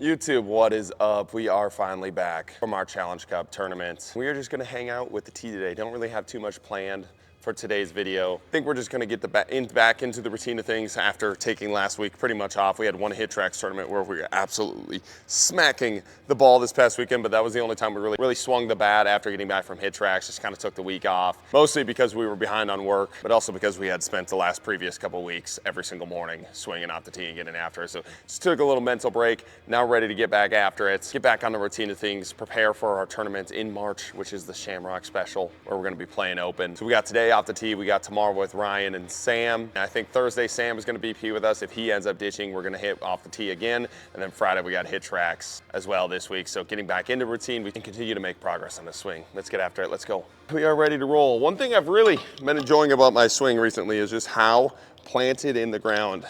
YouTube, what is up? We are finally back from our Challenge Cup tournament. We are just gonna hang out with the tee today. Don't really have too much planned for today's video. I think we're just gonna get back into the routine of things after taking last week pretty much off. We had one hit tracks tournament where we were absolutely smacking the ball this past weekend, but that was the only time we really swung the bat after getting back from hit tracks. Just kind of took the week off, mostly because we were behind on work, but also because we had spent the previous couple weeks every single morning swinging off the tee and getting after it. So just took a little mental break. Now ready to get back after it, get back on the routine of things, prepare for our tournament in March, which is the Shamrock Special, where we're gonna be playing open. So we got today off the tee, we got tomorrow with Ryan and Sam. And I think Thursday Sam is gonna BP with us. If he ends up ditching, we're gonna hit off the tee again. And then Friday we got hit tracks as well this week. So getting back into routine, we can continue to make progress on the swing. Let's get after it, let's go. We are ready to roll. One thing I've really been enjoying about my swing recently is just how planted in the ground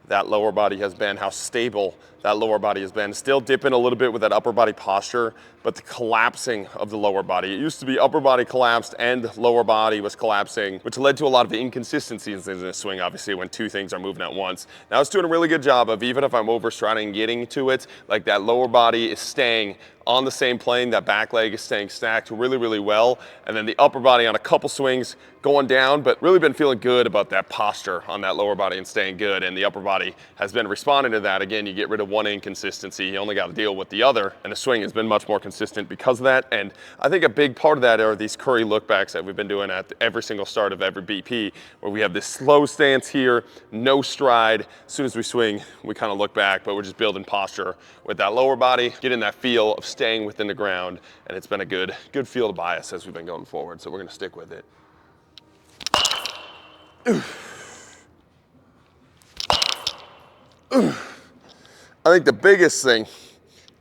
that lower body has been, how stable that lower body has been. Still dipping a little bit with that upper body posture, but the collapsing of the lower body. It used to be upper body collapsed and lower body was collapsing, which led to a lot of inconsistencies in the swing, obviously, when two things are moving at once. Now it's doing a really good job of, even if I'm overstriding and getting to it, like that lower body is staying on the same plane, that back leg is staying stacked really, really well. And then the upper body on a couple swings going down, but really been feeling good about that posture on that lower body and staying good. And the upper body has been responding to that. Again, you get rid of one inconsistency, you only got to deal with the other. And the swing has been much more consistent because of that. And I think a big part of that are these curry lookbacks that we've been doing at every single start of every BP, where we have this slow stance here, no stride. As soon as we swing, we kind of look back, but we're just building posture with that lower body, getting that feel of staying within the ground, and it's been a good feel to bias as we've been going forward, so we're gonna stick with it. I think the biggest thing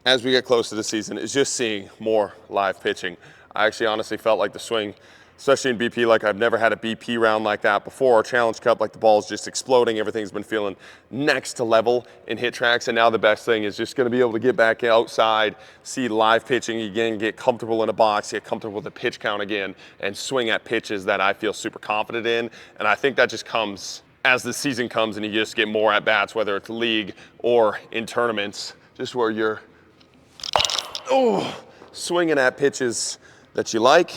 as we get close to the season is just seeing more live pitching. I actually honestly felt like the swing, especially in BP, like I've never had a BP round like that before, or Challenge Cup, like the ball's just exploding. Everything's been feeling next to level in hit tracks. And now the best thing is just gonna be able to get back outside, see live pitching again, get comfortable in a box, get comfortable with the pitch count again, and swing at pitches that I feel super confident in. And I think that just comes as the season comes and you just get more at bats, whether it's league or in tournaments, just where you're swinging at pitches that you like.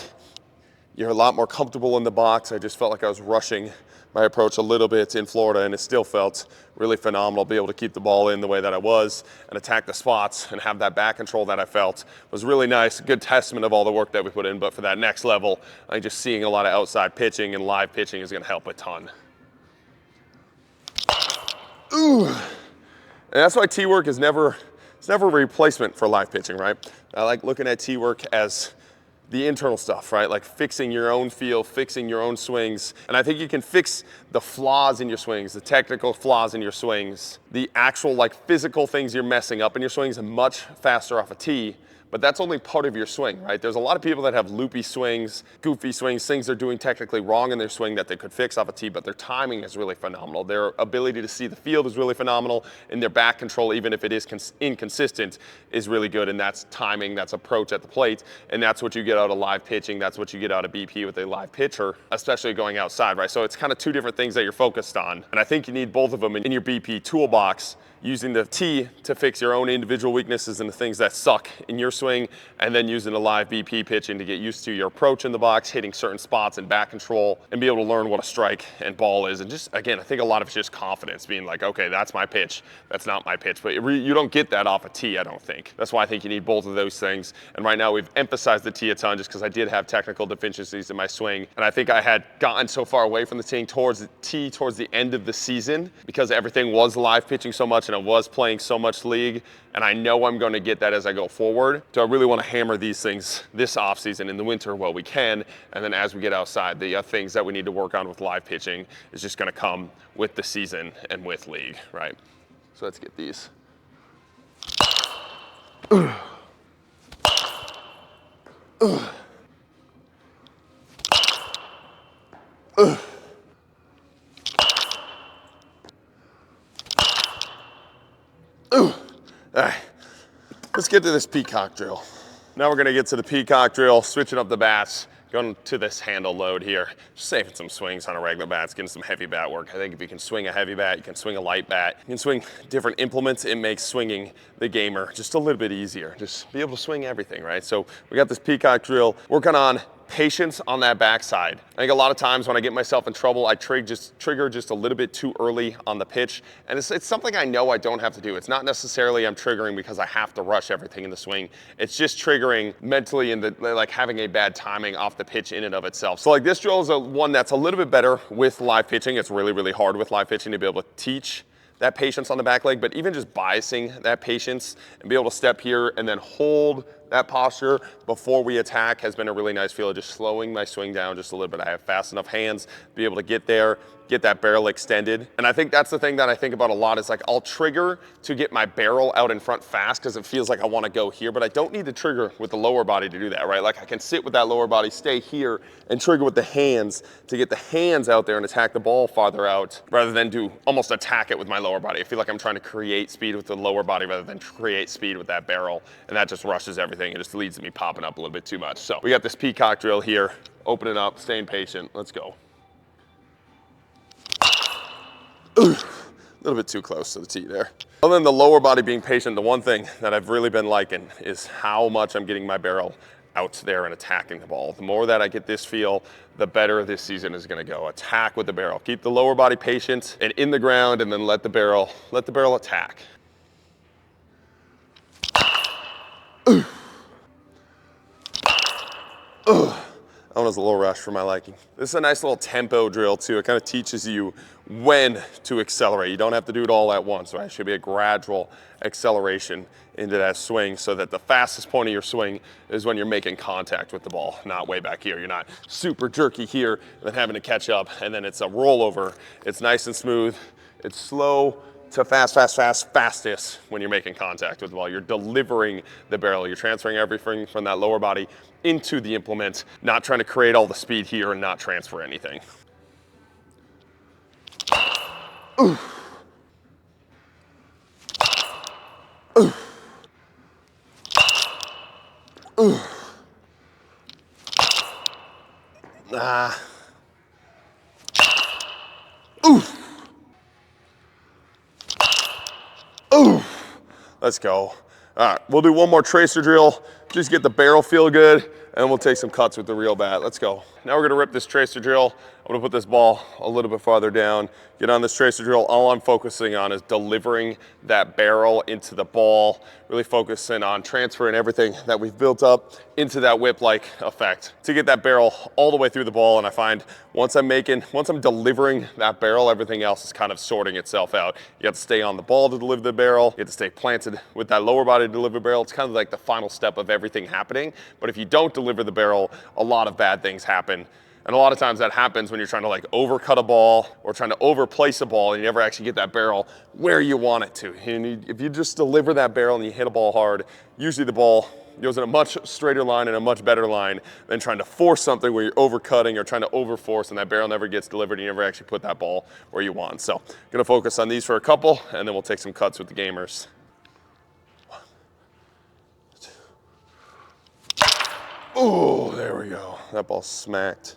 You're a lot more comfortable in the box. I just felt like I was rushing my approach a little bit in Florida, and it still felt really phenomenal. Be able to keep the ball in the way that I was and attack the spots and have that back control that I felt was really nice. Good testament of all the work that we put in. But for that next level, I think just seeing a lot of outside pitching and live pitching is gonna help a ton. Ooh. And that's why tee work is never a replacement for live pitching, right? I like looking at tee work as the internal stuff, right? Like fixing your own feel, fixing your own swings. And I think you can fix the flaws in your swings, the technical flaws in your swings, the actual physical things you're messing up in your swings much faster off a tee. But that's only part of your swing, right? There's a lot of people that have loopy swings, goofy swings, things they're doing technically wrong in their swing that they could fix off a tee, but their timing is really phenomenal. Their ability to see the field is really phenomenal, and their back control, even if it is inconsistent, is really good. And that's timing, that's approach at the plate, and that's what you get out of live pitching. That's what you get out of BP with a live pitcher, especially going outside, right? So it's kind of two different things that you're focused on. And I think you need both of them in your BP toolbox, using the tee to fix your own individual weaknesses and the things that suck in your swing, and then using a live BP pitching to get used to your approach in the box, hitting certain spots and back control, and be able to learn what a strike and ball is. And just, again, I think a lot of it's just confidence, being like, okay, that's my pitch, that's not my pitch. But you don't get that off a tee, I don't think. That's why I think you need both of those things. And right now we've emphasized the tee a ton just because I did have technical deficiencies in my swing. And I think I had gotten so far away from the tee towards the end of the season because everything was live pitching so much and I was playing so much league, and I know I'm going to get that as I go forward. So I really want to hammer these things this offseason in the winter while we can, and then as we get outside, the things that we need to work on with live pitching is just going to come with the season and with league, right? So let's get these. All right, let's get to this Peacock drill. Now we're gonna get to the Peacock drill, switching up the bats, going to this handle load here, just saving some swings on a regular bat, getting some heavy bat work. I think if you can swing a heavy bat, you can swing a light bat, you can swing different implements, it makes swinging the gamer just a little bit easier. Just be able to swing everything, right? So we got this Peacock drill, working on patience on that backside. I think a lot of times when I get myself in trouble, I trigger just a little bit too early on the pitch. And it's something I know I don't have to do. It's not necessarily I'm triggering because I have to rush everything in the swing. It's just triggering mentally and like having a bad timing off the pitch in and of itself. So like this drill is one that's a little bit better with live pitching. It's really, really hard with live pitching to be able to teach that patience on the back leg, but even just biasing that patience and be able to step here and then hold that posture before we attack has been a really nice feel of just slowing my swing down just a little bit. I have fast enough hands to be able to get there, get that barrel extended. And I think that's the thing that I think about a lot is like I'll trigger to get my barrel out in front fast because it feels like I want to go here, but I don't need to trigger with the lower body to do that, right? Like I can sit with that lower body, stay here, and trigger with the hands to get the hands out there and attack the ball farther out rather than do almost attack it with my lower body. I feel like I'm trying to create speed with the lower body rather than create speed with that barrel, and that just rushes everything. It just leads to me popping up a little bit too much. So we got this Peacock drill here, open it up, staying patient, let's go. Ooh, a little bit too close to the tee there. Other than the lower body being patient, the one thing that I've really been liking is how much I'm getting my barrel out there and attacking the ball. The more that I get this feel, the better this season is gonna go. Attack with the barrel. Keep the lower body patient and in the ground, and then let the barrel attack. Ooh. Ooh. That one was a little rush for my liking. This is a nice little tempo drill too. It kind of teaches you when to accelerate. You don't have to do it all at once, right? It should be a gradual acceleration into that swing so that the fastest point of your swing is when you're making contact with the ball, not way back here. You're not super jerky here and then having to catch up, and then it's a rollover. It's nice and smooth. It's slow to fast, fastest when you're making contact with the ball. You're delivering the barrel. You're transferring everything from that lower body into the implement, not trying to create all the speed here and not transfer anything. Ooh. Ooh. Ooh. Ah. Ooh. Ooh. Let's go. All right, we'll do one more tracer drill, just get the barrel feel good, and we'll take some cuts with the real bat. Let's go. Now we're gonna rip this tracer drill. I'm gonna put this ball a little bit farther down, get on this tracer drill. All I'm focusing on is delivering that barrel into the ball, really focusing on transferring everything that we've built up into that whip-like effect to get that barrel all the way through the ball. And I find once I'm delivering that barrel, everything else is kind of sorting itself out. You have to stay on the ball to deliver the barrel. You have to stay planted with that lower body to deliver the barrel. It's kind of like the final step of everything happening. But if you don't deliver the barrel, a lot of bad things happen. And a lot of times that happens when you're trying to like overcut a ball or trying to overplace a ball and you never actually get that barrel where you want it to. And if you just deliver that barrel and you hit a ball hard, usually the ball goes in a much straighter line and a much better line than trying to force something where you're overcutting or trying to overforce and that barrel never gets delivered and you never actually put that ball where you want. So I'm gonna focus on these for a couple and then we'll take some cuts with the gamers. Oh, there we go. That ball smacked.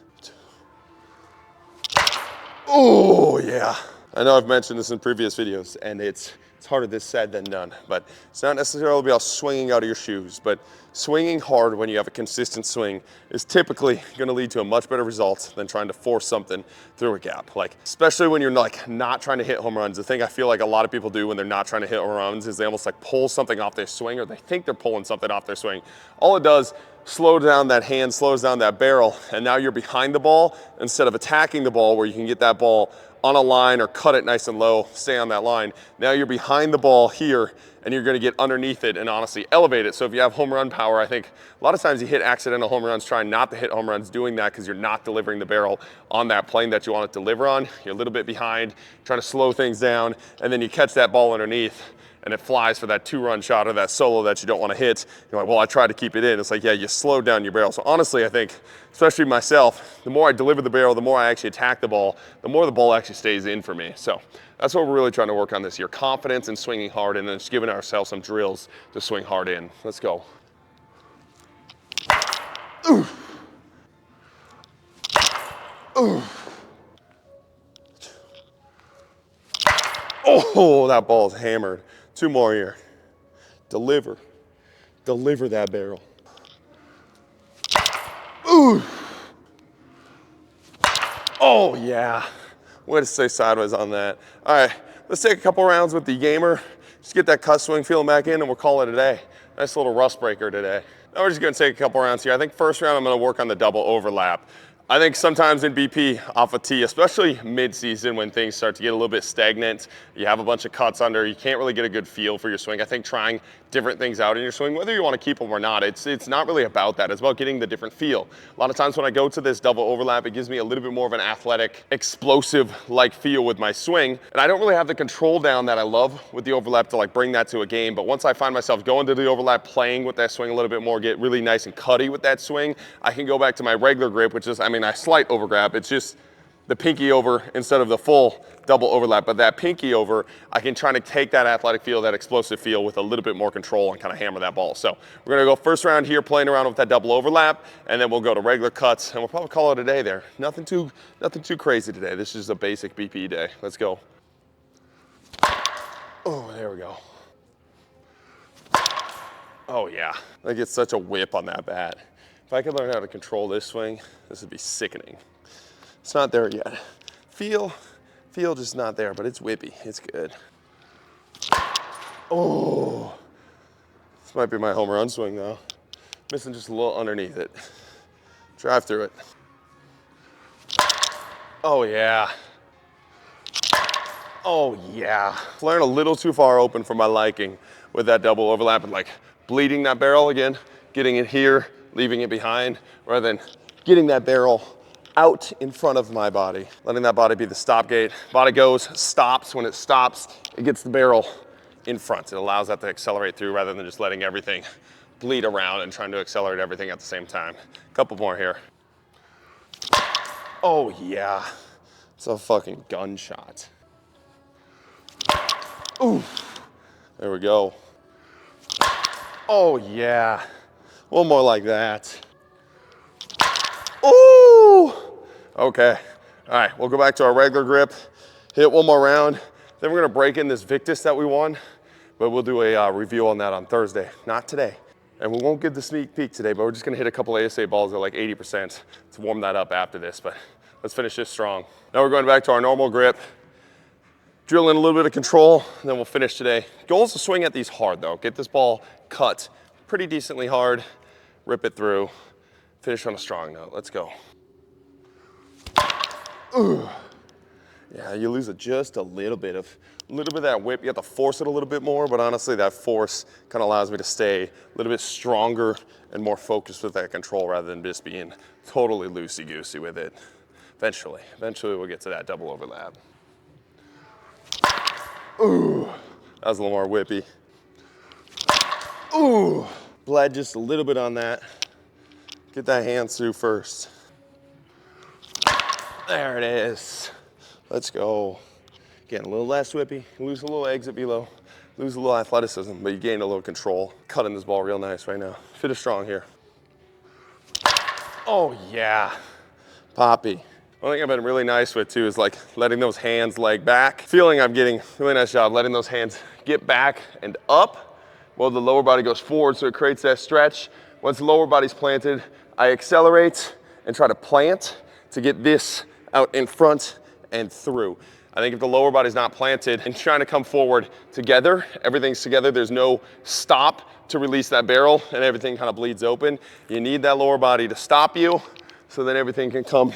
Oh, yeah. I know I've mentioned this in previous videos, and it's harder this said than done, but it's not necessarily about swinging out of your shoes, but swinging hard when you have a consistent swing is typically gonna lead to a much better result than trying to force something through a gap. Like, especially when you're like not trying to hit home runs. The thing I feel like a lot of people do when they're not trying to hit home runs is they almost like pull something off their swing, or they think they're pulling something off their swing. All it does, slow down that hand, slows down that barrel, and now you're behind the ball instead of attacking the ball where you can get that ball on a line or cut it nice and low, stay on that line. Now you're behind the ball here and you're gonna get underneath it and honestly elevate it. So if you have home run power, I think a lot of times you hit accidental home runs trying not to hit home runs doing that because you're not delivering the barrel on that plane that you want it to deliver on. You're a little bit behind, trying to slow things down, and then you catch that ball underneath and it flies for that 2-run shot or that solo that you don't want to hit. You're like, well, I tried to keep it in. It's like, yeah, you slowed down your barrel. So honestly, I think, especially myself, the more I deliver the barrel, the more I actually attack the ball, the more the ball actually stays in for me. So that's what we're really trying to work on this year. Confidence in swinging hard and then just giving ourselves some drills to swing hard in. Let's go. Ooh. Ooh. Oh, that ball's hammered. 2 more here. Deliver. Deliver that barrel. Ooh. Oh, yeah. Way to stay sideways on that. All right, let's take a couple rounds with the gamer. Just get that cut swing feeling back in, and we'll call it a day. Nice little rust breaker today. Now we're just gonna take a couple rounds here. I think first round I'm gonna work on the double overlap. I think sometimes in BP off a tee, especially mid-season when things start to get a little bit stagnant, you have a bunch of cuts under, you can't really get a good feel for your swing. I think trying different things out in your swing, whether you want to keep them or not, it's not really about that. It's about getting the different feel. A lot of times when I go to this double overlap, it gives me a little bit more of an athletic, explosive-like feel with my swing. And I don't really have the control down that I love with the overlap to like bring that to a game. But once I find myself going to the overlap, playing with that swing a little bit more, get really nice and cutty with that swing, I can go back to my regular grip, which is, I mean, I slight overgrab. It's just the pinky over instead of the full double overlap. But that pinky over, I can try to take that athletic feel, that explosive feel with a little bit more control and kind of hammer that ball. So we're gonna go first round here playing around with that double overlap, and then we'll go to regular cuts, and we'll probably call it a day there. Nothing too crazy today. This is a basic BP day. Let's go. Oh, there we go. Oh yeah, I get such a whip on that bat. If I could learn how to control this swing, this would be sickening. It's not there yet. Feel just not there, but it's whippy, it's good. Oh, this might be my home run swing though. Missing just a little underneath it. Drive through it. Oh yeah. Oh yeah. Flaring a little too far open for my liking with that double overlap and like bleeding that barrel again, getting it here, leaving it behind, rather than getting that barrel out in front of my body. Letting that body be the stop gate. Body goes, stops. When it stops, it gets the barrel in front. It allows that to accelerate through rather than just letting everything bleed around and trying to accelerate everything at the same time. A couple more here. Oh yeah, it's a fucking gunshot. Ooh, there we go. Oh yeah, one more like that. Ooh, okay. All right, we'll go back to our regular grip, hit one more round. Then we're gonna break in this Victus that we won, but we'll do a review on that on Thursday, not today. And we won't get the sneak peek today, but we're just gonna hit a couple ASA balls at like 80% to warm that up after this, but let's finish this strong. Now we're going back to our normal grip, drill in a little bit of control, and then we'll finish today. Goal is to swing at these hard though. Get this ball cut pretty decently hard, rip it through, finish on a strong note. Let's go. Ooh. Yeah, you lose just a little bit of that whip. You have to force it a little bit more, but honestly, that force kind of allows me to stay a little bit stronger and more focused with that control rather than just being totally loosey-goosey with it. Eventually we'll get to that double overlap. Ooh, that was a little more whippy. Ooh, bled just a little bit on that. Get that hand through first. There it is. Let's go. Again, a little less whippy, lose a little exit below, lose a little athleticism, but you gain a little control. Cutting this ball real nice right now. Finish strong here. Oh yeah, poppy. One thing I've been really nice with too is like letting those hands leg back. Feeling I'm getting a really nice job letting those hands get back and up while the lower body goes forward, so it creates that stretch. Once the lower body's planted, I accelerate and try to plant to get this out in front and through. I think if the lower body's not planted and trying to come forward together, everything's together, there's no stop to release that barrel and everything kind of bleeds open. You need that lower body to stop you so then everything can come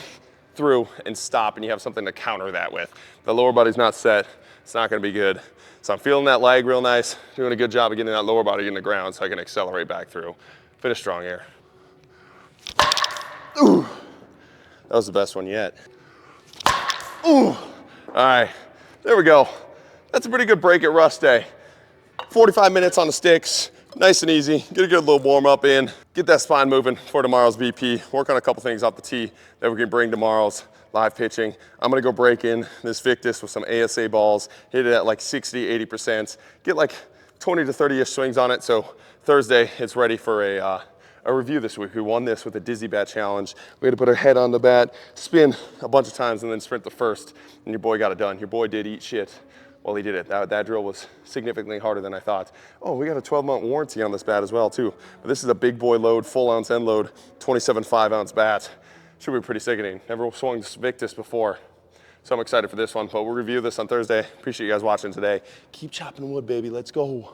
through and stop and you have something to counter that with. The lower body's not set, it's not gonna be good. So I'm feeling that leg real nice, doing a good job of getting that lower body in the ground so I can accelerate back through. Finish strong here. Ooh, that was the best one yet. Ooh, all right, there we go. That's a pretty good break at Rust Day. 45 minutes on the sticks, nice and easy. Get a good little warm up in, get that spine moving for tomorrow's BP. Work on a couple things off the tee that we can bring tomorrow's live pitching. I'm gonna go break in this Victus with some ASA balls, hit it at like 60, 80%, get like 20 to 30-ish swings on it. So Thursday, it's ready for a a review this week. We won this with a dizzy bat challenge. We had to put our head on the bat, spin a bunch of times, and then sprint the first, and your boy got it done. Your boy did eat shit while he did it. That drill was significantly harder than I thought. Oh, we got a 12-month warranty on this bat as well, too. But this is a big boy load, full ounce end load, 27 5-ounce bat. Should be pretty sickening. Never swung this Victus before. So I'm excited for this one, but we'll review this on Thursday. Appreciate you guys watching today. Keep chopping wood, baby. Let's go.